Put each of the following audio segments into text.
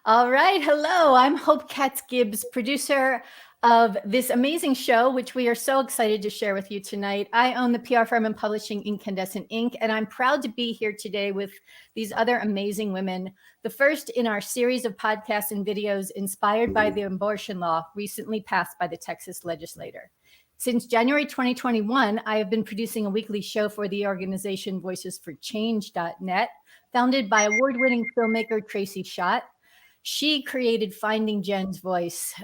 All right. Hello, I'm Hope Katz-Gibbs, producer of this amazing show, which we are so excited to share with you tonight. I own the PR firm and publishing Incandescent Inc., and I'm proud to be here today with these other amazing women. The first in our series of podcasts and videos inspired by the abortion law recently passed by the Texas legislature. Since January 2021, I have been producing a weekly show for the organization Voices4Change.net, founded by award-winning filmmaker Tracy Schott. She created Finding Jenn's Voice,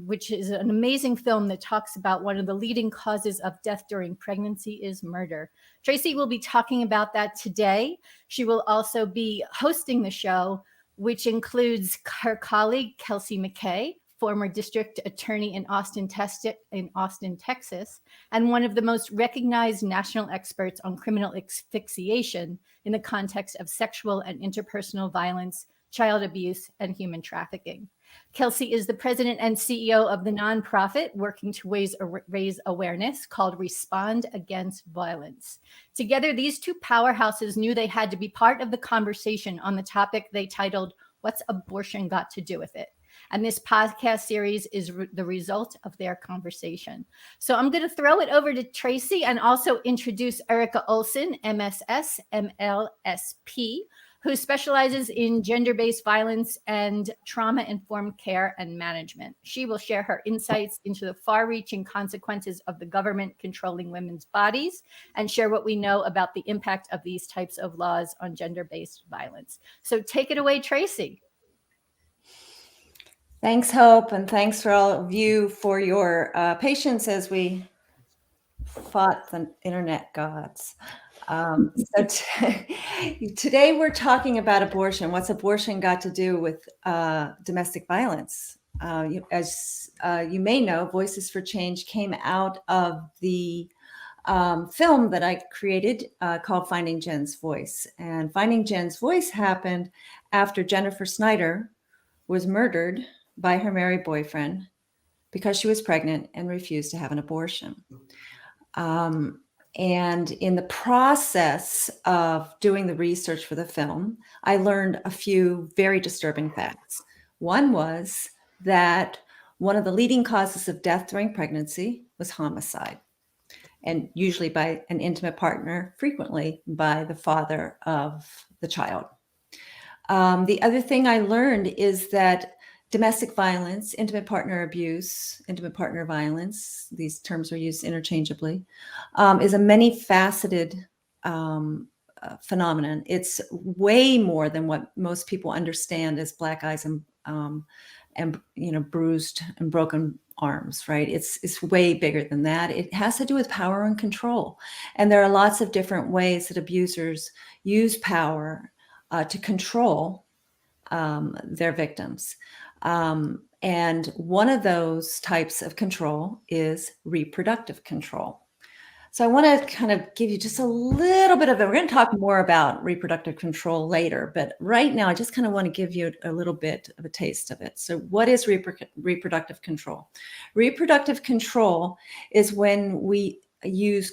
which is an amazing film that talks about one of the leading causes of death during pregnancy is murder. Tracy will be talking about that today. She will also be hosting the show, which includes her colleague, Kelsey McKay, former district attorney in Austin, Texas, and one of the most recognized national experts on criminal asphyxiation in the context of sexual and interpersonal violence, child abuse, and human trafficking. Kelsey is the president and CEO of the nonprofit working to raise awareness called Respond Against Violence. Together, these two powerhouses knew they had to be part of the conversation on the topic they titled, "What's Abortion Got to Do with It?" And this podcast series is the result of their conversation. So I'm going to throw it over to Tracy and also introduce Erica Olson, MSS, MLSP, who specializes in gender-based violence and trauma-informed care and management. She will share her insights into the far-reaching consequences of the government controlling women's bodies and share what we know about the impact of these types of laws on gender-based violence. So take it away, Tracy. Thanks, Hope, and thanks for all of you for your patience as we fought the internet gods. Today we're talking about abortion. What's abortion got to do with domestic violence? As you may know, Voices for Change came out of the film that I created called Finding Jenn's Voice. And Finding Jenn's Voice happened after Jennifer Snyder was murdered by her married boyfriend because she was pregnant and refused to have an abortion. And in the process of doing the research for the film, I learned a few very disturbing facts. One was that one of the leading causes of death during pregnancy was homicide, and usually by an intimate partner, frequently by the father of the child. The other thing I learned is that domestic violence, intimate partner abuse, intimate partner violence, these terms are used interchangeably, is a many-faceted phenomenon. It's way more than what most people understand as black eyes and bruised and broken arms, right? It's way bigger than that. It has to do with power and control. And there are lots of different ways that abusers use power to control their victims. And one of those types of control is reproductive control. So I want to kind of give you just a little bit of it. We're going to talk more about reproductive control later, but right now I just kind of want to give you a little bit of a taste of it. So what is reproductive control? Reproductive control is when we use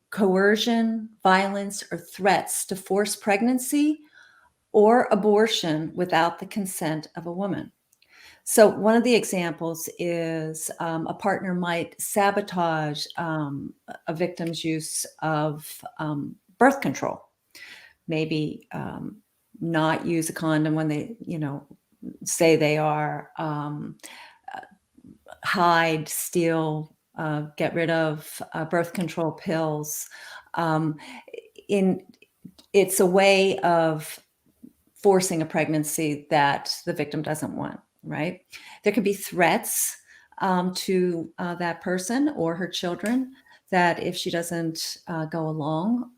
coercion, violence, or threats to force pregnancy or abortion without the consent of a woman. So one of the examples is a partner might sabotage a victim's use of birth control. Maybe not use a condom when they, say they are, hide, steal, get rid of birth control pills. It's a way of forcing a pregnancy that the victim doesn't want. Right? There could be threats to that person or her children that if she doesn't go along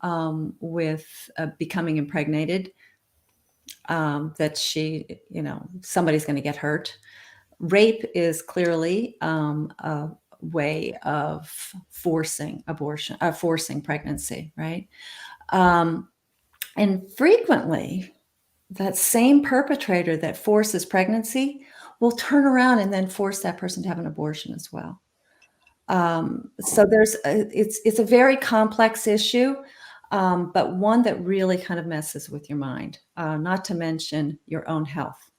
with becoming impregnated, that she, somebody's going to get hurt. Rape is clearly a way of forcing abortion, forcing pregnancy, right? And frequently, that same perpetrator that forces pregnancy will turn around and then force that person to have an abortion as well. So it's a very complex issue, but one that really kind of messes with your mind, not to mention your own health.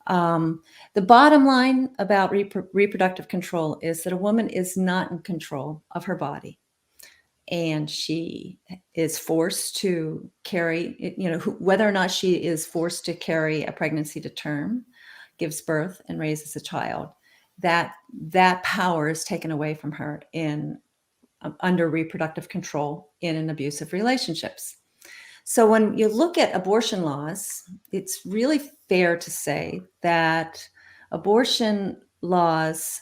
The bottom line about reproductive control is that a woman is not in control of her body, and she is forced to carry, whether or not she is forced to carry a pregnancy to term, gives birth and raises a child, that power is taken away from her under reproductive control in an abusive relationships. So when you look at abortion laws, it's really fair to say that abortion laws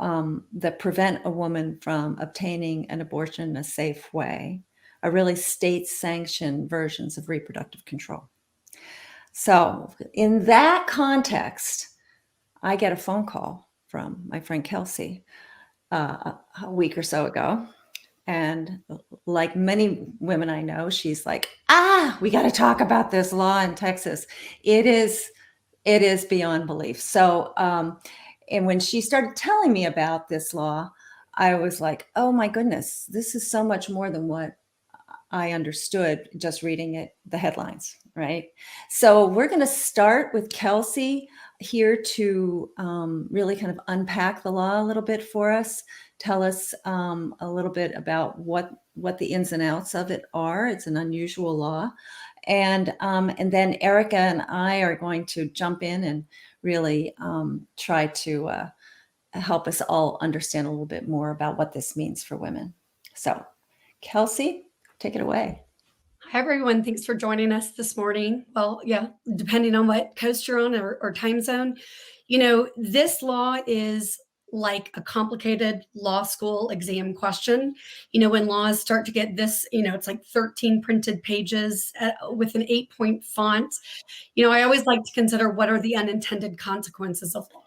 that prevent a woman from obtaining an abortion in a safe way are really state-sanctioned versions of reproductive control. So in that context, I get a phone call from my friend Kelsey a week or so ago. And like many women I know, she's like, we got to talk about this law in Texas. It is beyond belief. So, and when she started telling me about this law, I was like, oh my goodness, this is so much more than what I understood just reading it, the headlines, right? So we're going to start with Kelsey here to really kind of unpack the law a little bit for us. Tell us a little bit about what the ins and outs of it are. It's an unusual law. And then Erica and I are going to jump in and really try to help us all understand a little bit more about what this means for women. So Kelsey, take it away. Hi, everyone. Thanks for joining us this morning. Well, yeah, depending on what coast you're on or time zone, this law is like a complicated law school exam question. When laws start to get this, it's like 13 printed pages with an 8-point font. I always like to consider what are the unintended consequences of laws.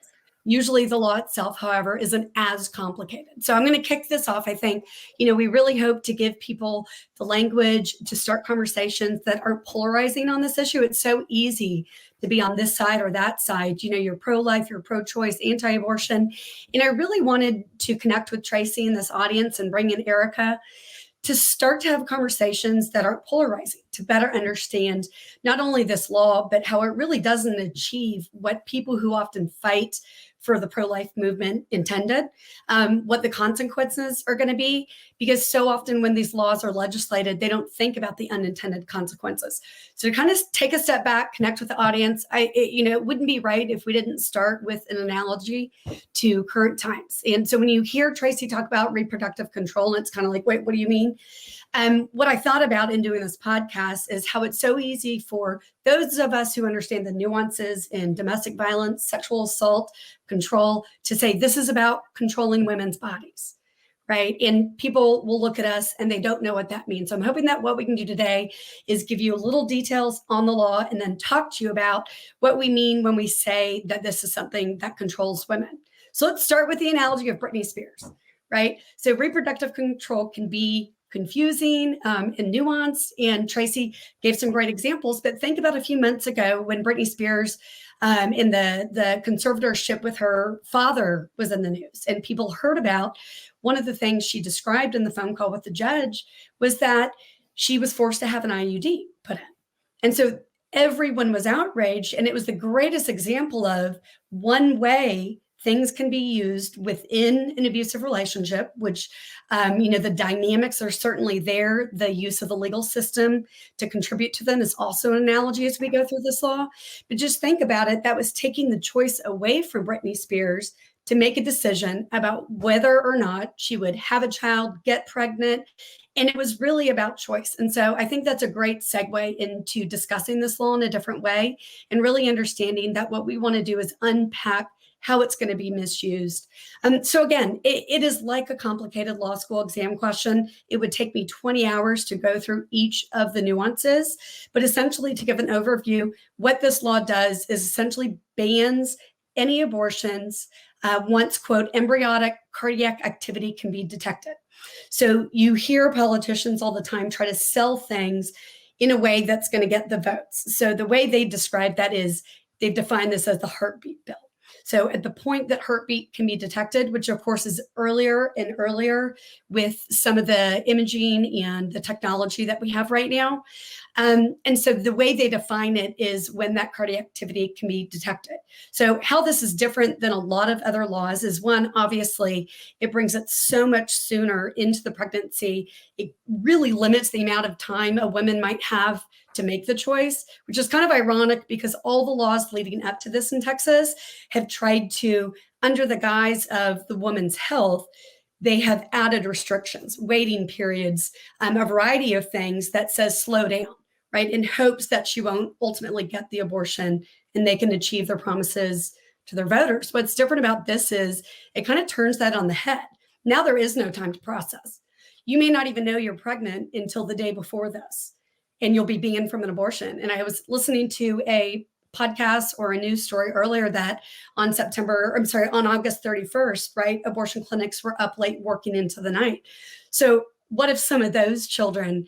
Usually the law itself, however, isn't as complicated. So I'm going to kick this off. I think, we really hope to give people the language to start conversations that aren't polarizing on this issue. It's so easy to be on this side or that side. You're pro-life, you're pro-choice, anti-abortion. And I really wanted to connect with Tracy in this audience and bring in Erica to start to have conversations that aren't polarizing, to better understand not only this law, but how it really doesn't achieve what people who often fight for the pro-life movement intended, what the consequences are going to be, because so often when these laws are legislated, they don't think about the unintended consequences. So to kind of take a step back, connect with the audience, it wouldn't be right if we didn't start with an analogy to current times. And so when you hear Tracy talk about reproductive control, it's kind of like, wait, what do you mean? What I thought about in doing this podcast is how it's so easy for those of us who understand the nuances in domestic violence, sexual assault, control, to say this is about controlling women's bodies, right? And people will look at us and they don't know what that means. So I'm hoping that what we can do today is give you a little details on the law and then talk to you about what we mean when we say that this is something that controls women. So let's start with the analogy of Britney Spears, right? So reproductive control can be confusing and nuanced, and Tracy gave some great examples. But think about a few months ago when Britney Spears in the conservatorship with her father was in the news, and people heard about one of the things she described in the phone call with the judge was that she was forced to have an IUD put in. And so everyone was outraged, and it was the greatest example of one way things can be used within an abusive relationship, which, the dynamics are certainly there. The use of the legal system to contribute to them is also an analogy as we go through this law. But just think about it. That was taking the choice away from Britney Spears to make a decision about whether or not she would have a child, get pregnant. And it was really about choice. And so I think that's a great segue into discussing this law in a different way and really understanding that what we want to do is unpack how it's going to be misused. So again, it is like a complicated law school exam question. It would take me 20 hours to go through each of the nuances, but essentially to give an overview, what this law does is essentially bans any abortions once, quote, embryonic cardiac activity can be detected. So you hear politicians all the time try to sell things in a way that's going to get the votes. So the way they describe that is they've defined this as the heartbeat bill. So at the point that heartbeat can be detected, which of course is earlier and earlier with some of the imaging and the technology that we have right now, And so the way they define it is when that cardiac activity can be detected. So how this is different than a lot of other laws is, one, obviously, it brings it so much sooner into the pregnancy. It really limits the amount of time a woman might have to make the choice, which is kind of ironic because all the laws leading up to this in Texas have tried to, under the guise of the woman's health, they have added restrictions, waiting periods, a variety of things that says slow down, right? In hopes that she won't ultimately get the abortion and they can achieve their promises to their voters. What's different about this is it kind of turns that on the head. Now there is no time to process. You may not even know you're pregnant until the day before this, and you'll be banned from an abortion. And I was listening to a podcast or a news story earlier that on August 31st, right, abortion clinics were up late working into the night. So what if some of those children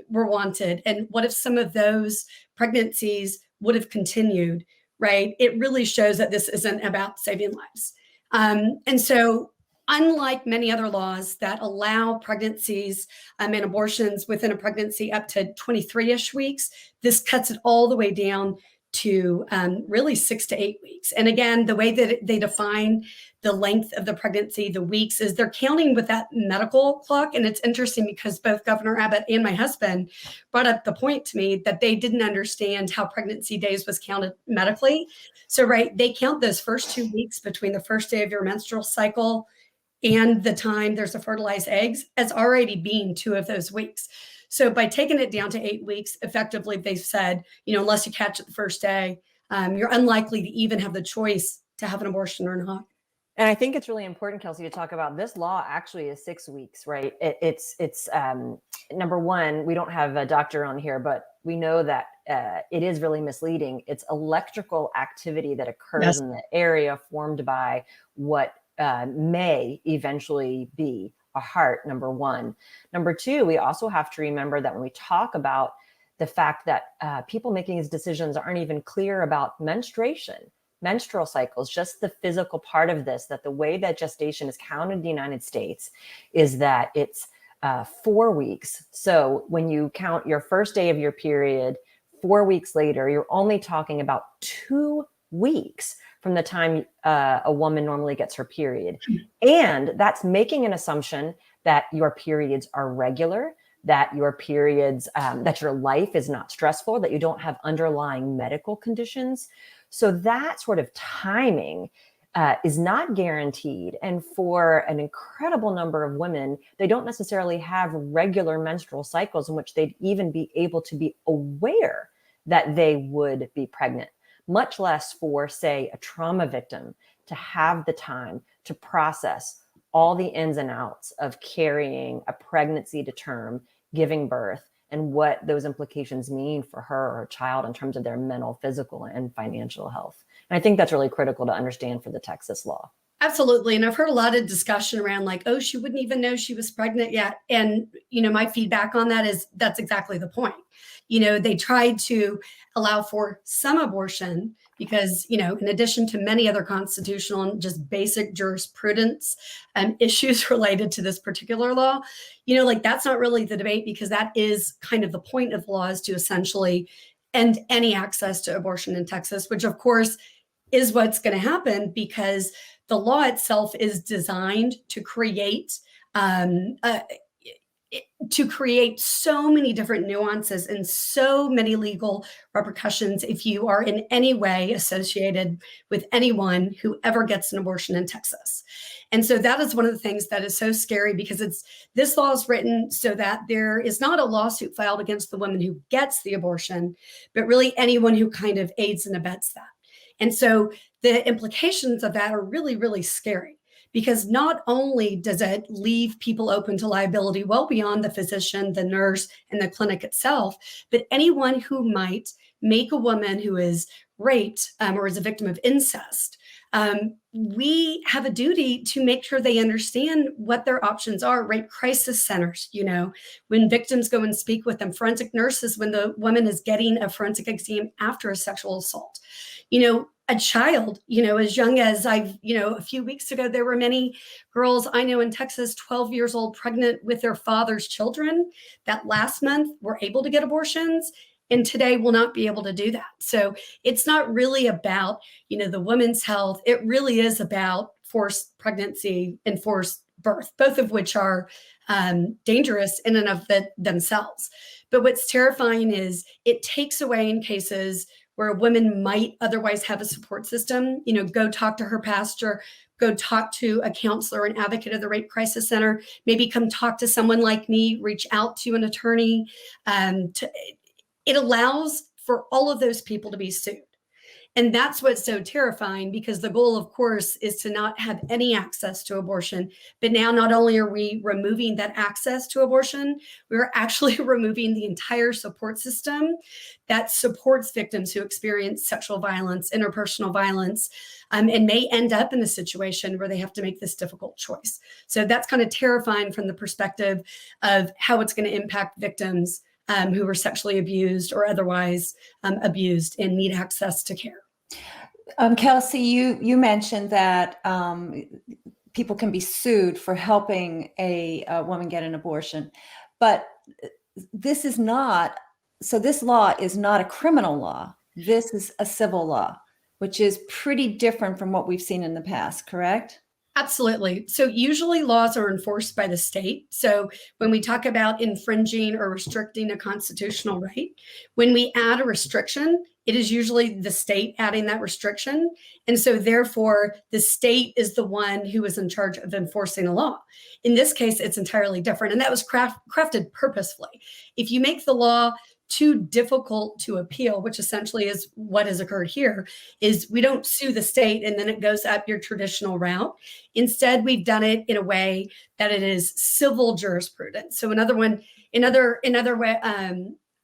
were wanted? And what if some of those pregnancies would have continued, right? It really shows that this isn't about saving lives. And so unlike many other laws that allow pregnancies and abortions within a pregnancy up to 23-ish weeks, this cuts it all the way down to really 6 to 8 weeks. And again, the way that they define the length of the pregnancy, the weeks, is they're counting with that medical clock. And it's interesting because both Governor Abbott and my husband brought up the point to me that they didn't understand how pregnancy days was counted medically. So, right, they count those first 2 weeks between the first day of your menstrual cycle and the time there's a fertilized eggs as already being 2 of those weeks. So by taking it down to 8 weeks, effectively, they've said, unless you catch it the first day, you're unlikely to even have the choice to have an abortion or not. And I think it's really important, Kelsey, to talk about this law actually is 6 weeks, right? It's number one, we don't have a doctor on here, but we know that it is really misleading. It's electrical activity that occurs in the area formed by what may eventually be a heart, number one. Number two, we also have to remember that when we talk about the fact that people making these decisions aren't even clear about menstrual cycles, just the physical part of this, that the way that gestation is counted in the United States is that it's 4 weeks. So when you count your first day of your period, 4 weeks later, you're only talking about 2 weeks from the time a woman normally gets her period. And that's making an assumption that your periods are regular, that your periods, that your life is not stressful, that you don't have underlying medical conditions. So that sort of timing is not guaranteed. And for an incredible number of women, they don't necessarily have regular menstrual cycles in which they'd even be able to be aware that they would be pregnant, much less for, say, a trauma victim to have the time to process all the ins and outs of carrying a pregnancy to term, giving birth, and what those implications mean for her or her child in terms of their mental, physical, and financial health. And I think that's really critical to understand for the Texas law. Absolutely. And I've heard a lot of discussion around like, oh, she wouldn't even know she was pregnant yet. And, my feedback on that is that's exactly the point. They tried to allow for some abortion because, in addition to many other constitutional and just basic jurisprudence issues related to this particular law, that's not really the debate because that is kind of the point of the law, is to essentially end any access to abortion in Texas, which of course is what's going to happen because the law itself is designed to create so many different nuances and so many legal repercussions if you are in any way associated with anyone who ever gets an abortion in Texas. And so that is one of the things that is so scary because this law is written so that there is not a lawsuit filed against the woman who gets the abortion, but really anyone who kind of aids and abets that. And so the implications of that are really, really scary. Because not only does it leave people open to liability well beyond the physician, the nurse, and the clinic itself, but anyone who might make a woman who is raped or is a victim of incest, we have a duty to make sure they understand what their options are. Rape crisis centers, when victims go and speak with them, forensic nurses, when the woman is getting a forensic exam after a sexual assault. a child, as young as a few weeks ago, there were many girls I know in Texas, 12 years old, pregnant with their father's children, that last month were able to get abortions and today will not be able to do that. So it's not really about, the woman's health. It really is about forced pregnancy and forced birth, both of which are dangerous in and of themselves. But what's terrifying is it takes away in cases where a woman might otherwise have a support system, go talk to her pastor, go talk to a counselor, an advocate of the Rape Crisis Center, maybe come talk to someone like me, reach out to an attorney. It allows for all of those people to be sued. And that's what's so terrifying, because the goal, of course, is to not have any access to abortion. But now not only are we removing that access to abortion, we're actually removing the entire support system that supports victims who experience sexual violence, interpersonal violence, and may end up in a situation where they have to make this difficult choice. So that's kind of terrifying from the perspective of how it's going to impact victims who were sexually abused or otherwise abused and need access to care. Kelsey, you mentioned that people can be sued for helping a woman get an abortion, but this law is not a criminal law. This is a civil law, which is pretty different from what we've seen in the past, correct? Absolutely. So usually laws are enforced by the state. So when we talk about infringing or restricting a constitutional right, when we add a restriction, it is usually the state adding that restriction. And so therefore, the state is the one who is in charge of enforcing a law. In this case, it's entirely different. And that was crafted purposefully. If you make the law too difficult to appeal, which essentially is what has occurred here, is we don't sue the state and then it goes up your traditional route. Instead, we've done it in a way that it is civil jurisprudence. So in other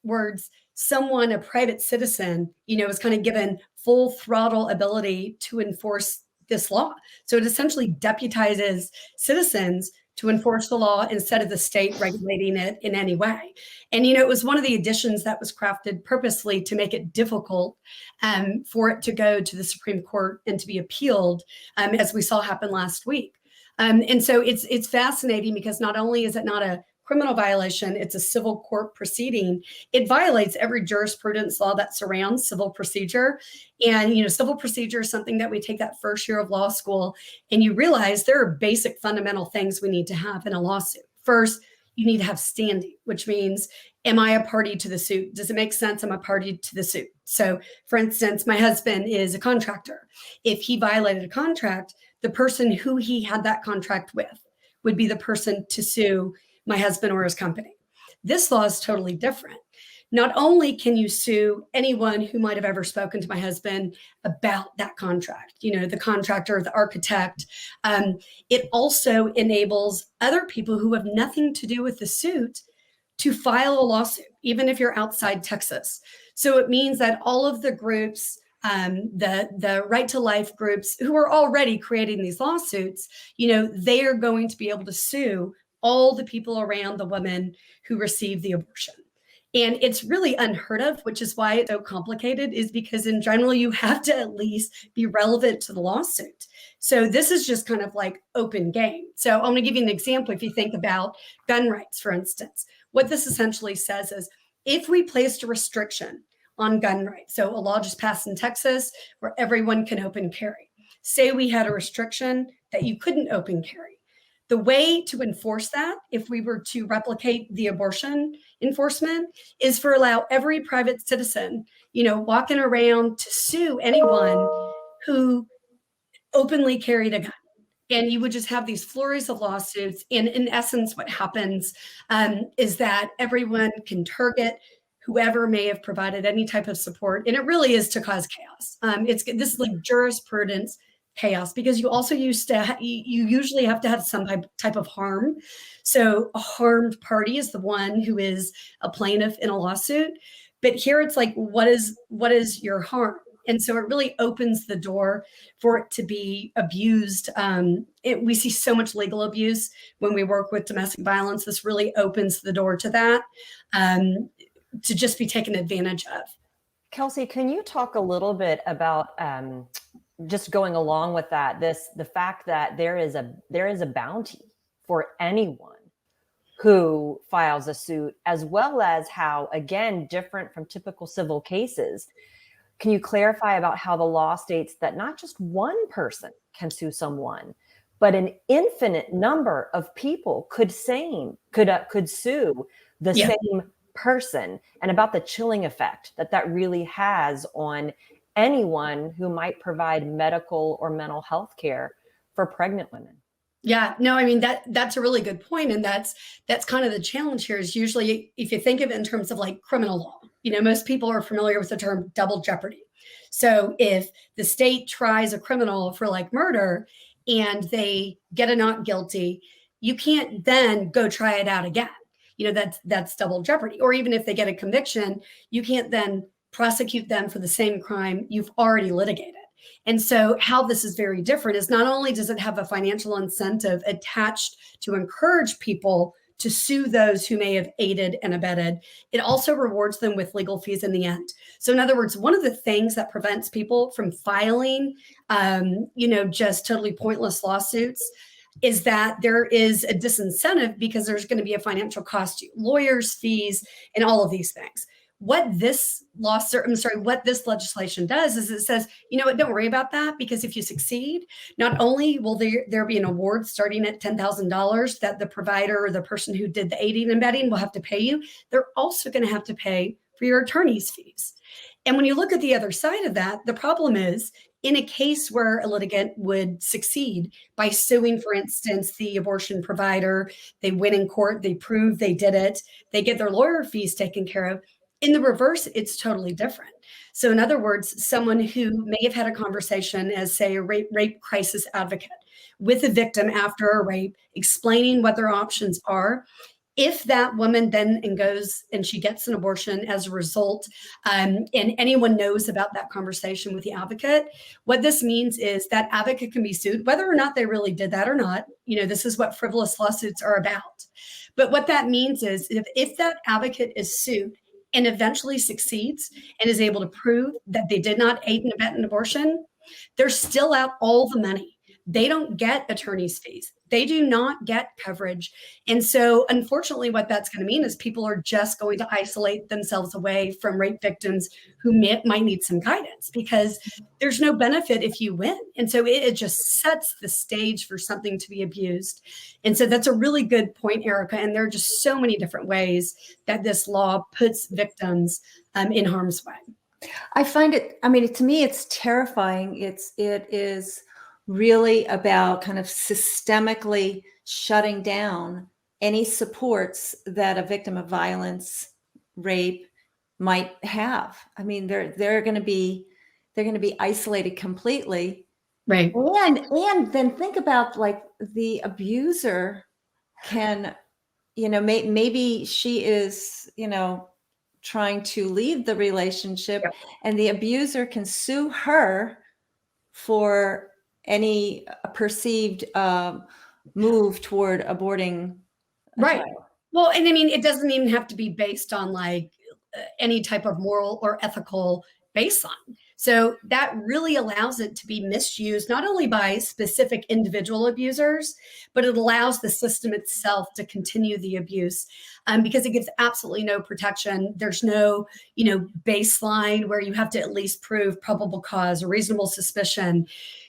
words, someone, a private citizen, is kind of given full throttle ability to enforce this law. So it essentially deputizes citizens to enforce the law instead of the state regulating it in any way. And, it was one of the additions that was crafted purposely to make it difficult for it to go to the Supreme Court and to be appealed, as we saw happen last week. And so it's fascinating because not only is it not a criminal violation, it's a civil court proceeding. It violates every jurisprudence law that surrounds civil procedure. And, civil procedure is something that we take that first year of law school, and you realize there are basic fundamental things we need to have in a lawsuit. First, you need to have standing, which means, am I a party to the suit? Does it make sense I'm a party to the suit? So for instance, my husband is a contractor. If he violated a contract, the person who he had that contract with would be the person to sue my husband or his company. This law is totally different. Not only can you sue anyone who might have ever spoken to my husband about that contract, the contractor, the architect, it also enables other people who have nothing to do with the suit to file a lawsuit, even if you're outside Texas. So it means that all of the groups, the right to life groups who are already creating these lawsuits, they are going to be able to sue all the people around the woman who received the abortion. And it's really unheard of, which is why it's so complicated, is because in general, you have to at least be relevant to the lawsuit. So this is just kind of like open game. So I'm going to give you an example. If you think about gun rights, for instance, what this essentially says is if we placed a restriction on gun rights, so a law just passed in Texas where everyone can open carry. Say we had a restriction that you couldn't open carry. The way to enforce that, if we were to replicate the abortion enforcement, is for allow every private citizen, walking around to sue anyone who openly carried a gun. And you would just have these flurries of lawsuits. And in essence, what happens is that everyone can target whoever may have provided any type of support. And it really is to cause chaos. This is like jurisprudence chaos, because you also you usually have to have some type of harm. So a harmed party is the one who is a plaintiff in a lawsuit. But here it's like, what is your harm? And so it really opens the door for it to be abused. We see so much legal abuse when we work with domestic violence. This really opens the door to that, to just be taken advantage of. Kelsey, can you talk a little bit about just going along with that, the fact that there is a bounty for anyone who files a suit, as well as how, again, different from typical civil cases. Can you clarify about how the law states that not just one person can sue someone, but an infinite number of people could sue the same person, and about the chilling effect that really has on anyone who might provide medical or mental health care for pregnant women? Yeah, no, I mean, that's a really good point. And that's kind of the challenge here is usually if you think of it in terms of like criminal law, most people are familiar with the term double jeopardy. So if the state tries a criminal for like murder and they get a not guilty, you can't then go try it out again. That's double jeopardy. Or even if they get a conviction, you can't then prosecute them for the same crime you've already litigated. And so how this is very different is not only does it have a financial incentive attached to encourage people to sue those who may have aided and abetted, it also rewards them with legal fees in the end. So in other words, one of the things that prevents people from filing, just totally pointless lawsuits is that there is a disincentive because there's going to be a financial cost to you, lawyers' fees, and all of these things. What this legislation does is it says, don't worry about that, because if you succeed, not only will there be an award starting at $10,000 that the provider or the person who did the aiding and abetting will have to pay you, they're also going to have to pay for your attorney's fees. And when you look at the other side of that, the problem is in a case where a litigant would succeed by suing, for instance, the abortion provider, they win in court, they prove they did it, they get their lawyer fees taken care of. In the reverse, it's totally different. So in other words, someone who may have had a conversation as, say, a rape crisis advocate with a victim after a rape, explaining what their options are, if that woman then goes and she gets an abortion as a result, and anyone knows about that conversation with the advocate, what this means is that advocate can be sued, whether or not they really did that or not. This is what frivolous lawsuits are about. But what that means is if that advocate is sued and eventually succeeds and is able to prove that they did not aid and abet an abortion, they're still out all the money. They don't get attorney's fees. They do not get coverage. And so unfortunately, what that's going to mean is people are just going to isolate themselves away from rape victims who might need some guidance, because there's no benefit if you win. And so it just sets the stage for something to be abused. And so that's a really good point, Erica. And there are just so many different ways that this law puts victims in harm's way. I find it, to me, it's terrifying. It is really about kind of systemically shutting down any supports that a victim of violence, rape might have. They're going to be isolated completely. Right. And then think about like the abuser can, maybe she is, trying to leave the relationship, and the abuser can sue her for any perceived move toward aborting a right child. Well, and it doesn't even have to be based on like any type of moral or ethical baseline. So that really allows it to be misused, not only by specific individual abusers, but it allows the system itself to continue the abuse, because it gives absolutely no protection. There's no, baseline where you have to at least prove probable cause or reasonable suspicion.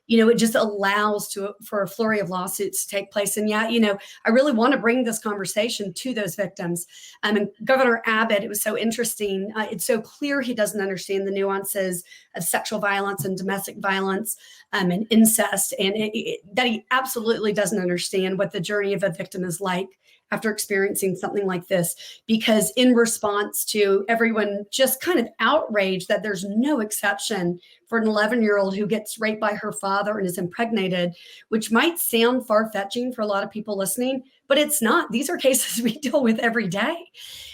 It just allows for a flurry of lawsuits to take place. And I really want to bring this conversation to those victims. And Governor Abbott, it was so interesting. It's so clear he doesn't understand the nuances of sexual violence and domestic violence and incest, and that he absolutely doesn't understand what the journey of a victim is like after experiencing something like this, because in response to everyone just kind of outraged that there's no exception for an 11-year-old who gets raped by her father and is impregnated, which might sound far-fetching for a lot of people listening, but it's not. These are cases we deal with every day.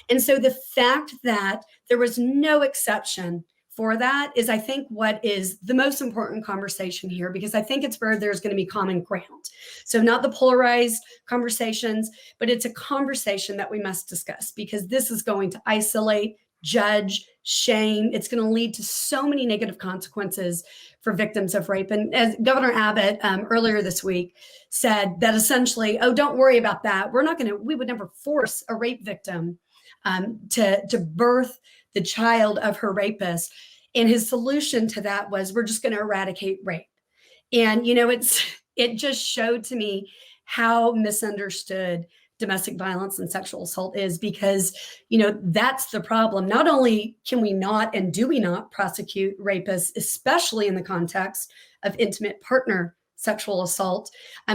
And so the fact that there was no exception for that is, I think, what is the most important conversation here, because I think it's where there's going to be common ground. So not the polarized conversations, but it's a conversation that we must discuss, because this is going to isolate judge, shame. It's going to lead to so many negative consequences for victims of rape. And as Governor Abbott earlier this week said that essentially, oh, don't worry about that. We would never force a rape victim to birth the child of her rapist. And his solution to that was, we're just going to eradicate rape. And, it just showed to me how misunderstood domestic violence and sexual assault is, because, that's the problem. Not only can we not and do we not prosecute rapists, especially in the context of intimate partner sexual assault,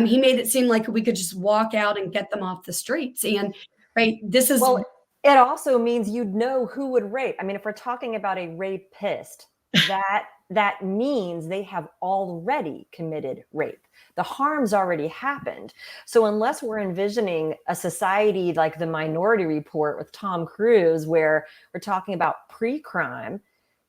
he made it seem like we could just walk out and get them off the streets. And this is... Well, it also means you'd know who would rape. I mean, if we're talking about a rapist, that means they have already committed rape. The harm's already happened. So unless we're envisioning a society like the Minority Report with Tom Cruise, where we're talking about pre-crime,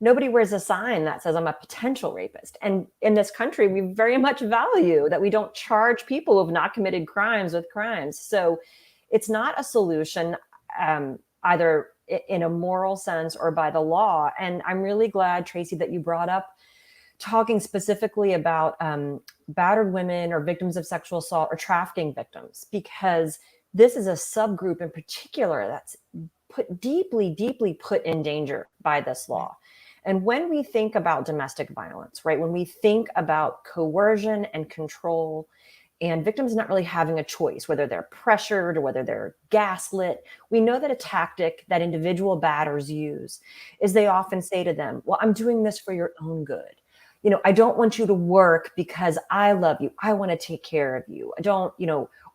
nobody wears a sign that says I'm a potential rapist. And in this country, we very much value that we don't charge people who have not committed crimes with crimes. So it's not a solution either in a moral sense or by the law. And I'm really glad, Tracy, that you brought up talking specifically about battered women or victims of sexual assault or trafficking victims, because this is a subgroup in particular that's deeply put in danger by this law. And when we think about domestic violence, right, when we think about coercion and control and victims not really having a choice, whether they're pressured or whether they're gaslit, we know that a tactic that individual batters use is they often say to them, well, I'm doing this for your own good. I don't want you to work because I love you. I want to take care of you. I don't,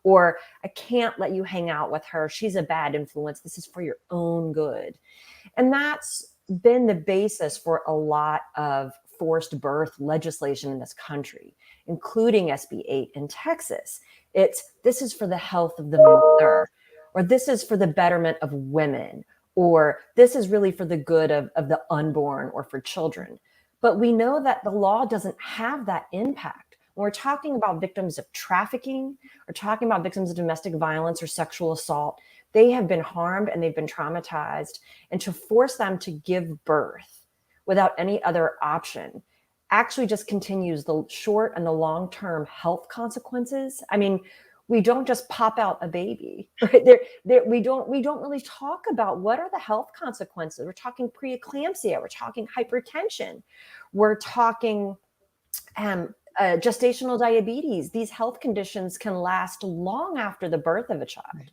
or I can't let you hang out with her. She's a bad influence. This is for your own good. And that's been the basis for a lot of forced birth legislation in this country, including SB 8 in Texas. This is for the health of the mother, or this is for the betterment of women, or this is really for the good of the unborn or for children. But we know that the law doesn't have that impact. When we're talking about victims of trafficking or talking about victims of domestic violence or sexual assault, they have been harmed and they've been traumatized. And to force them to give birth without any other option actually just continues the short and the long-term health consequences. I mean, we don't just pop out a baby, right? We don't really talk about what are the health consequences. We're talking preeclampsia, we're talking hypertension, we're talking gestational diabetes. These health conditions can last long after the birth of a child.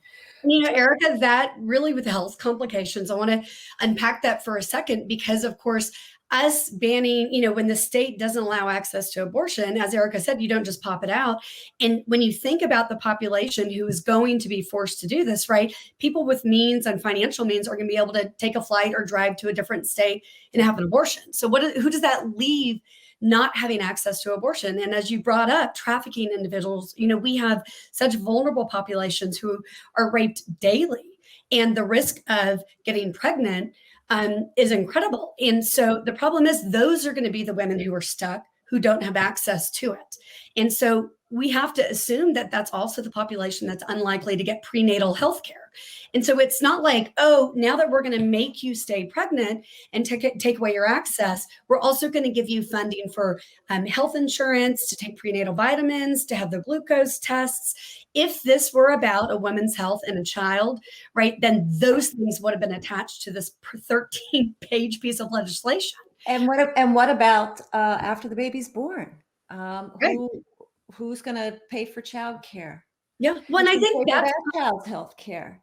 Erica, that really with the health complications, I want to unpack that for a second, because of course, us banning, when the state doesn't allow access to abortion, as Erica said, you don't just pop it out. And when you think about the population who is going to be forced to do this, right? People with means and financial means are going to be able to take a flight or drive to a different state and have an abortion. So who does that leave not having access to abortion? And as you brought up, trafficking individuals, we have such vulnerable populations who are raped daily, and the risk of getting pregnant is incredible. And so the problem is those are going to be the women who are stuck, who don't have access to it. And so we have to assume that that's also the population that's unlikely to get prenatal health care. And so it's not like, oh, now that we're going to make you stay pregnant and take away your access, we're also going to give you funding for health insurance, to take prenatal vitamins, to have the glucose tests. If this were about a woman's health and a child, right, then those things would have been attached to this 13-page piece of legislation. And what about after the baby's born? Right. Who's going to pay for childcare? Yeah. Well, and I think that's that child's health care.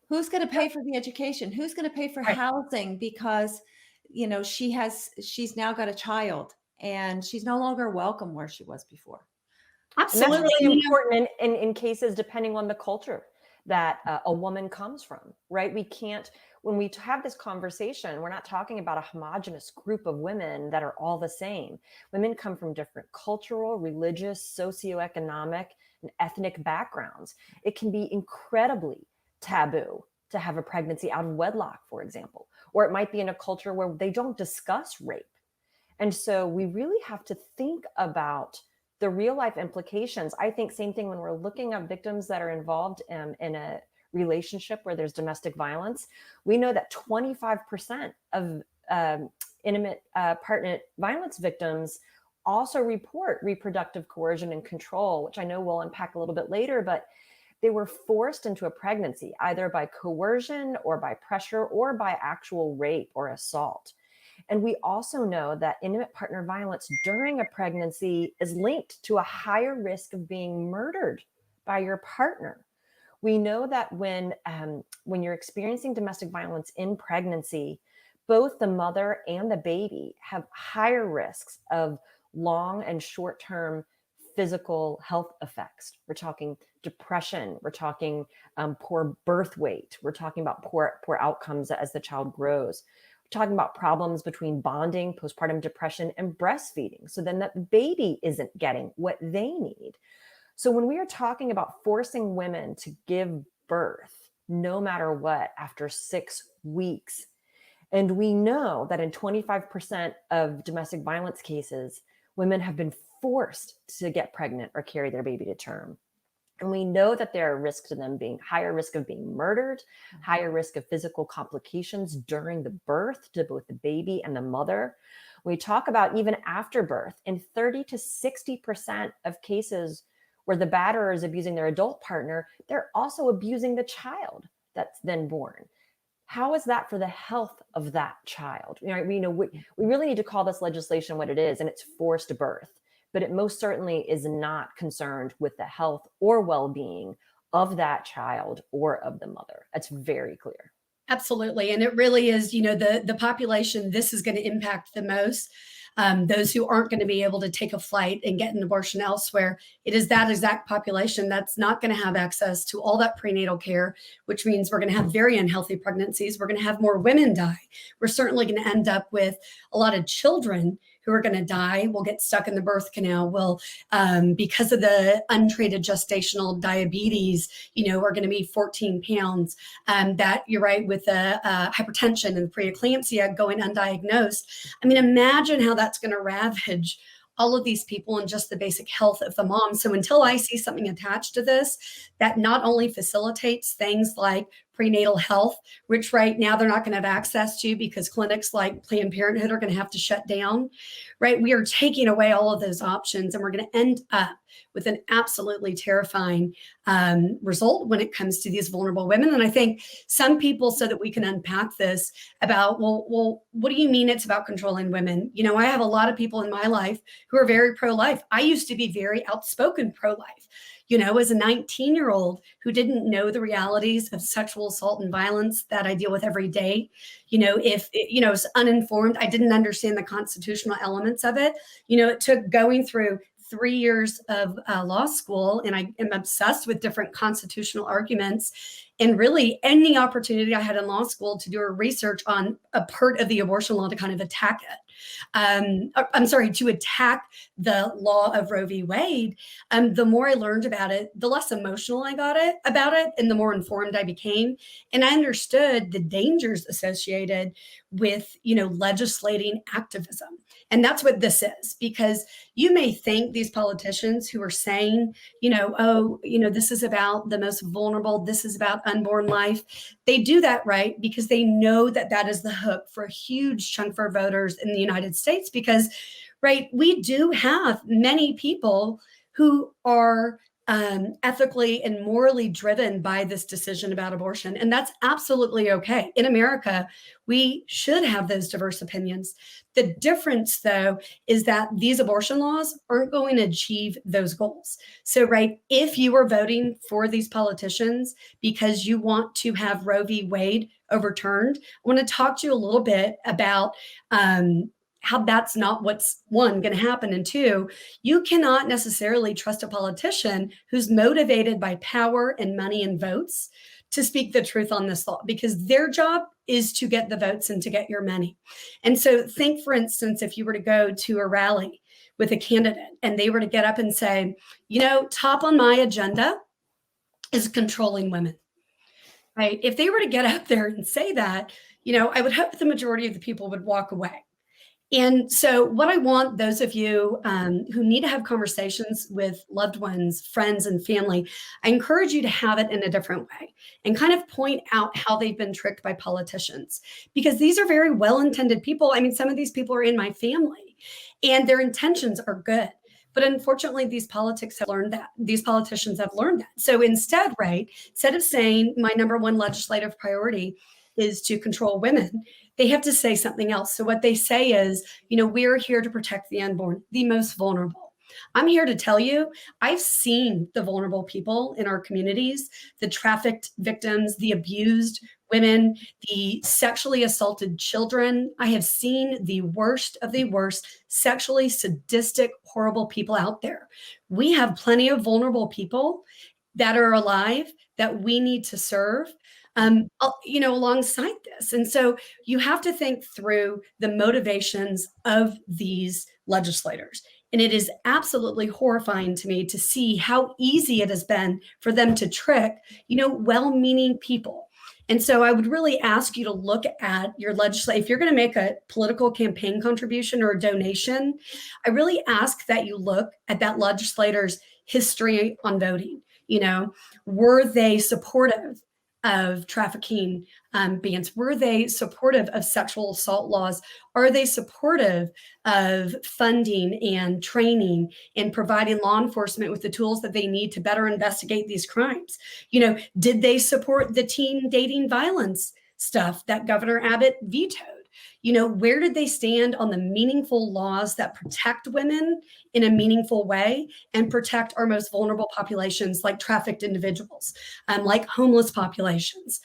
Who's going to pay for the education? Who's going to pay for housing? Because, she's now got a child and she's no longer welcome where she was before. Absolutely. And that's really important in cases, depending on the culture that a woman comes from, right? We can't, when we have this conversation, we're not talking about a homogenous group of women that are all the same. Women come from different cultural, religious, socioeconomic, and ethnic backgrounds. It can be incredibly taboo to have a pregnancy out of wedlock, for example, or it might be in a culture where they don't discuss rape. And so we really have to think about the real life implications. I think same thing when we're looking at victims that are involved in a relationship where there's domestic violence, we know that 25% of intimate partner violence victims also report reproductive coercion and control, which I know we'll unpack a little bit later, but they were forced into a pregnancy either by coercion or by pressure or by actual rape or assault. And we also know that intimate partner violence during a pregnancy is linked to a higher risk of being murdered by your partner. We know that when you're experiencing domestic violence in pregnancy, both the mother and the baby have higher risks of long and short-term physical health effects. We're talking depression. We're talking poor birth weight. We're talking about poor outcomes as the child grows. We're talking about problems between bonding, postpartum depression, and breastfeeding. So then that baby isn't getting what they need. So when we are talking about forcing women to give birth, no matter what, after 6 weeks, and we know that in 25% of domestic violence cases, women have been forced to get pregnant or carry their baby to term. And we know that there are risks to them being higher risk of being murdered, higher risk of physical complications during the birth to both the baby and the mother. We talk about even after birth, in 30 to 60% of cases where the batterer is abusing their adult partner, they're also abusing the child that's then born. How is that for the health of that child? We really need to call this legislation what it is, and it's forced birth. But it most certainly is not concerned with the health or well-being of that child or of the mother. That's very clear. Absolutely. And it really is, the population this is going to impact the most. Those who aren't going to be able to take a flight and get an abortion elsewhere. It is that exact population that's not going to have access to all that prenatal care, which means we're going to have very unhealthy pregnancies. We're going to have more women die. We're certainly going to end up with a lot of children who are going to die, will get stuck in the birth canal, will, because of the untreated gestational diabetes, are going to be 14 pounds. That you're right, with the hypertension and preeclampsia going undiagnosed. I mean, imagine how that's going to ravage all of these people and just the basic health of the mom. So until I see something attached to this that not only facilitates things like prenatal health, which right now they're not going to have access to because clinics like Planned Parenthood are going to have to shut down, right? We are taking away all of those options, and we're going to end up with an absolutely terrifying result when it comes to these vulnerable women. And I think some people, so that we can unpack this about, well, what do you mean it's about controlling women? I have a lot of people in my life who are very pro-life. I used to be very outspoken pro-life. As a 19-year-old who didn't know the realities of sexual assault and violence that I deal with every day, if I was uninformed, I didn't understand the constitutional elements of it. It took going through 3 years of law school, and I am obsessed with different constitutional arguments. And really, any opportunity I had in law school to do a research on a part of the abortion law to kind of attack it. To attack the law of Roe v. Wade. The more I learned about it, the less emotional I got about it, and the more informed I became. And I understood the dangers associated with, legislating activism. And that's what this is, because you may think these politicians who are saying, this is about the most vulnerable, this is about unborn life. They do that, right, because they know that that is the hook for a huge chunk of our voters in the United States, because, right, we do have many people who are ethically and morally driven by this decision about abortion. And that's absolutely okay. In America, we should have those diverse opinions. The difference, though, is that these abortion laws aren't going to achieve those goals. So, right, if you are voting for these politicians because you want to have Roe v. Wade overturned, I want to talk to you a little bit about how that's not what's, one, going to happen, and two, you cannot necessarily trust a politician who's motivated by power and money and votes to speak the truth on this law, because their job is to get the votes and to get your money. And so think, for instance, if you were to go to a rally with a candidate and they were to get up and say, top on my agenda is controlling women, right? If they were to get up there and say that, I would hope the majority of the people would walk away. And so what I want those of you who need to have conversations with loved ones, friends, and family, I encourage you to have it in a different way and kind of point out how they've been tricked by politicians, because these are very well-intended people. I mean, some of these people are in my family and their intentions are good. But unfortunately, these politicians have learned that. So instead, right, instead of saying my number one legislative priority is to control women, they have to say something else. So what they say is, we're here to protect the unborn, the most vulnerable. I'm here to tell you, I've seen the vulnerable people in our communities, the trafficked victims, the abused women, the sexually assaulted children. I have seen the worst of the worst sexually sadistic, horrible people out there. We have plenty of vulnerable people that are alive that we need to serve, alongside this. And so you have to think through the motivations of these legislators. And it is absolutely horrifying to me to see how easy it has been for them to trick, well-meaning people. And so I would really ask you to look at your legislation. If you're going to make a political campaign contribution or a donation, I really ask that you look at that legislator's history on voting. Were they supportive of trafficking bans? Were they supportive of sexual assault laws? Are they supportive of funding and training and providing law enforcement with the tools that they need to better investigate these crimes? Did they support the teen dating violence stuff that Governor Abbott vetoed? Where did they stand on the meaningful laws that protect women in a meaningful way and protect our most vulnerable populations, like trafficked individuals, like homeless populations,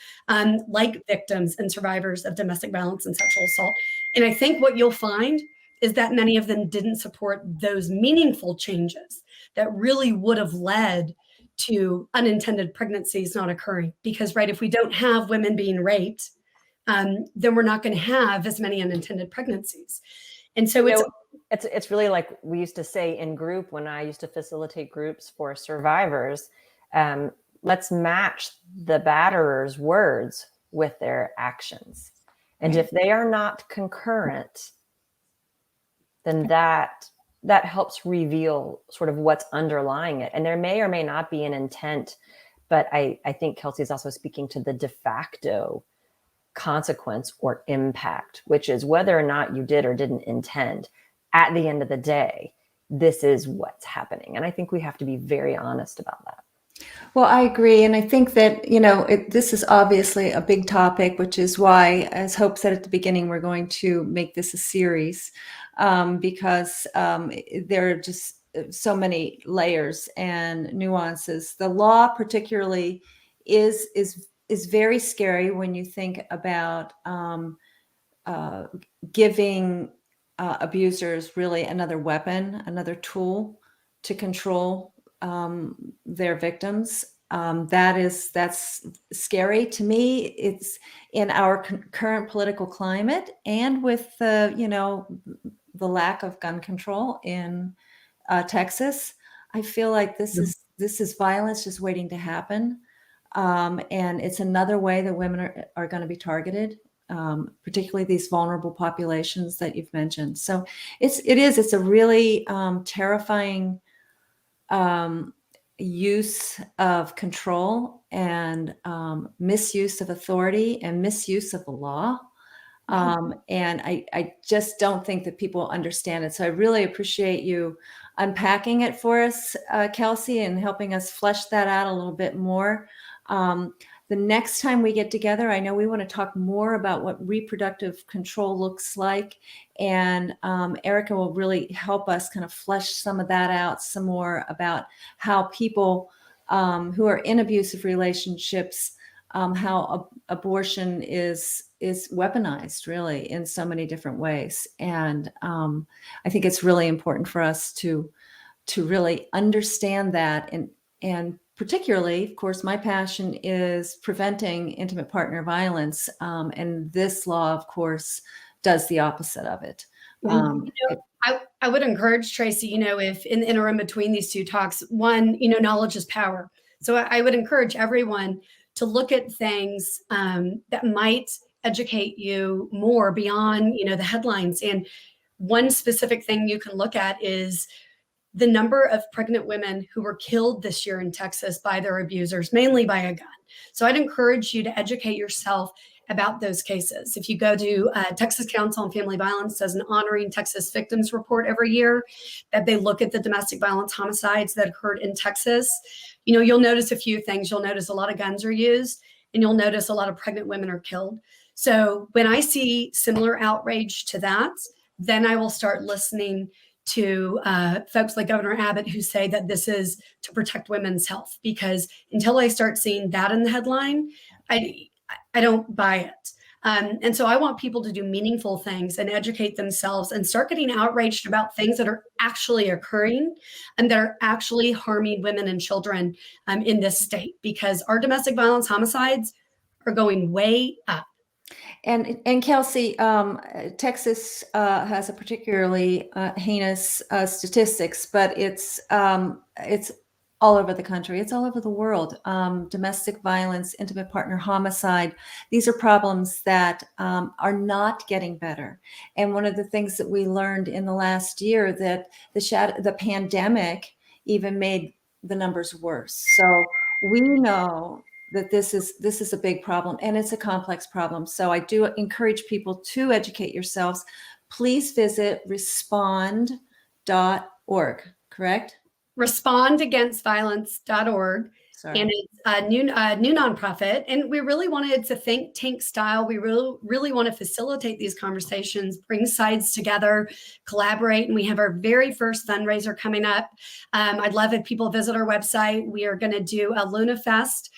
like victims and survivors of domestic violence and sexual assault? And I think what you'll find is that many of them didn't support those meaningful changes that really would have led to unintended pregnancies not occurring. Because, right, if we don't have women being raped, then we're not going to have as many unintended pregnancies. And so it's really like we used to say in group when I used to facilitate groups for survivors, let's match the batterer's words with their actions. And if they are not concurrent, then that helps reveal sort of what's underlying it. And there may or may not be an intent, but I think Kelsey is also speaking to the de facto consequence or impact, which is whether or not you did or didn't intend. At the end of the day, this is what's happening. And I think we have to be very honest about that. Well, I agree. And I think that, this is obviously a big topic, which is why, as Hope said at the beginning, we're going to make this a series because there are just so many layers and nuances. The law particularly is very scary when you think about giving abusers really another weapon, another tool to control their victims. That's scary to me. It's in our current political climate, and with the lack of gun control in Texas. I feel like this is violence just waiting to happen. And it's another way that women are going to be targeted, particularly these vulnerable populations that you've mentioned. So it's a really terrifying use of control and misuse of authority and misuse of the law. And I just don't think that people understand it. So I really appreciate you unpacking it for us, Kelsey, and helping us flesh that out a little bit more. The next time we get together, I know we want to talk more about what reproductive control looks like. And Erica will really help us kind of flesh some of that out some more about how people who are in abusive relationships, how abortion is weaponized really in so many different ways. And I think it's really important for us to really understand that. And particularly, of course, my passion is preventing intimate partner violence. And this law, of course, does the opposite of it. I would encourage Tracy, if in the interim between these two talks, one, knowledge is power. So I would encourage everyone to look at things that might educate you more beyond, the headlines. And one specific thing you can look at is the number of pregnant women who were killed this year in Texas by their abusers, mainly by a gun. So I'd encourage you to educate yourself about those cases. If you go to Texas Council on Family Violence does an Honoring Texas Victims report every year, that they look at the domestic violence homicides that occurred in Texas. You'll notice a few things. You'll notice a lot of guns are used, and you'll notice a lot of pregnant women are killed. So when I see similar outrage to that, then I will start listening to folks like Governor Abbott who say that this is to protect women's health, because until I start seeing that in the headline, I don't buy it. And so I want people to do meaningful things and educate themselves and start getting outraged about things that are actually occurring and that are actually harming women and children in this state, because our domestic violence homicides are going way up. And Kelsey, Texas has a particularly heinous statistics, but it's all over the country. It's all over the world. Domestic violence, intimate partner homicide. These are problems that are not getting better. And one of the things that we learned in the last year, that the pandemic even made the numbers worse. So we know that this is a big problem, and it's a complex problem. So I do encourage people to educate yourselves. Please visit respond.org, correct? Respondagainstviolence.org. Sorry. And it's a new nonprofit. And we really wanted to think tank style. We really want to facilitate these conversations, bring sides together, collaborate. And we have our very first fundraiser coming up. I'd love if people visit our website. We are going to do a Luna Fest,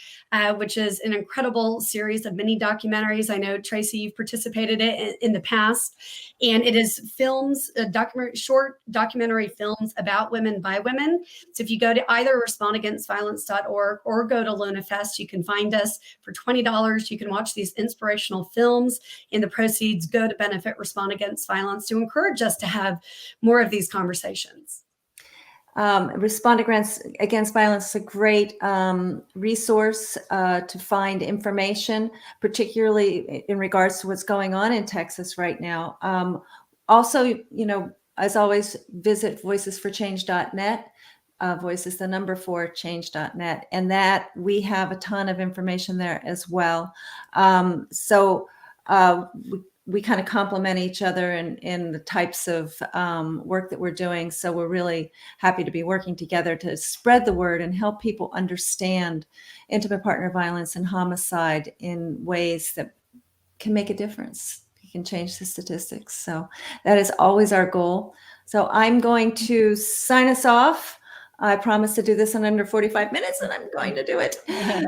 which is an incredible series of mini documentaries. I know, Tracy, you've participated in the past. And it is films, short documentary films about women by women. So if you go to either respondagainstviolence.org or go to Luna Fest, you can find us for $20. You can watch these inspirational films, and the proceeds go to benefit Respond Against Violence, to encourage us to have more of these conversations. Respond Against Violence is a great resource to find information, particularly in regards to what's going on in Texas right now. Also, as always, visit voices4change.net. Voices, the number 4change.net, and that we have a ton of information there as well. We kind of complement each other in the types of work that we're doing. So we're really happy to be working together to spread the word and help people understand intimate partner violence and homicide in ways that can make a difference. You can change the statistics. So that is always our goal. So I'm going to sign us off. I promised to do this in under 45 minutes, and I'm going to do it,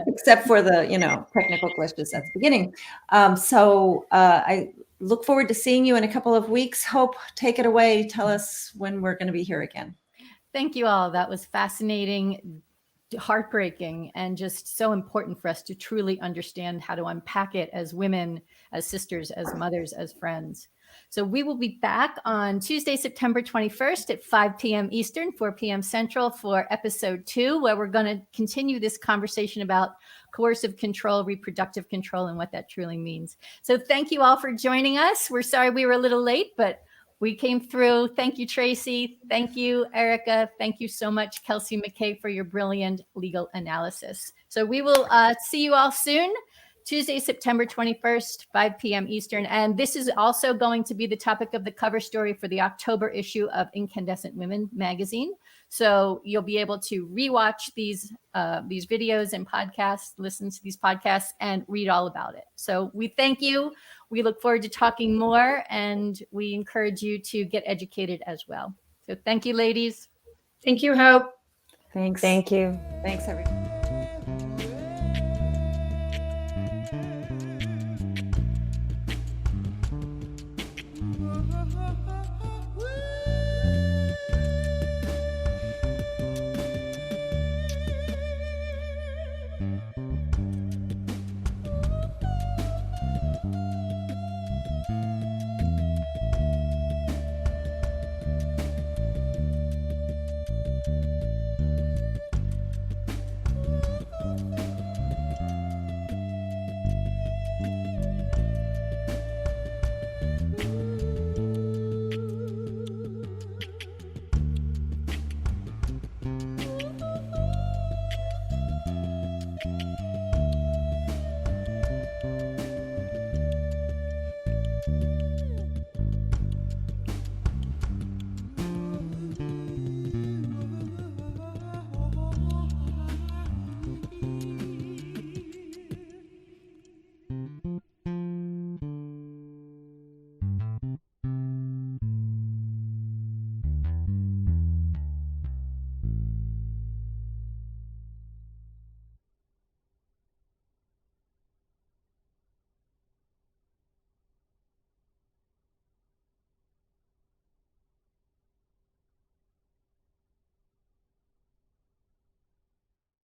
except for the, technical glitches at the beginning. I look forward to seeing you in a couple of weeks. Hope, take it away. Tell us when we're going to be here again. Thank you all. That was fascinating, heartbreaking, and just so important for us to truly understand how to unpack it as women, as sisters, as mothers, as friends. So we will be back on Tuesday, September 21st at 5 p.m. Eastern, 4 p.m. Central for episode 2, where we're going to continue this conversation about coercive control, reproductive control, and what that truly means. So thank you all for joining us. We're sorry we were a little late, but we came through. Thank you, Tracy. Thank you, Erica. Thank you so much, Kelsey McKay, for your brilliant legal analysis. So we will see you all soon. Tuesday, September 21st, 5 p.m. Eastern. And this is also going to be the topic of the cover story for the October issue of Incandescent Women magazine. So you'll be able to rewatch these videos and podcasts, listen to these podcasts, and read all about it. So we thank you. We look forward to talking more, and we encourage you to get educated as well. So thank you, ladies. Thank you, Hope. Thanks. Thank you. Thanks, everyone. Ha ha ha ha.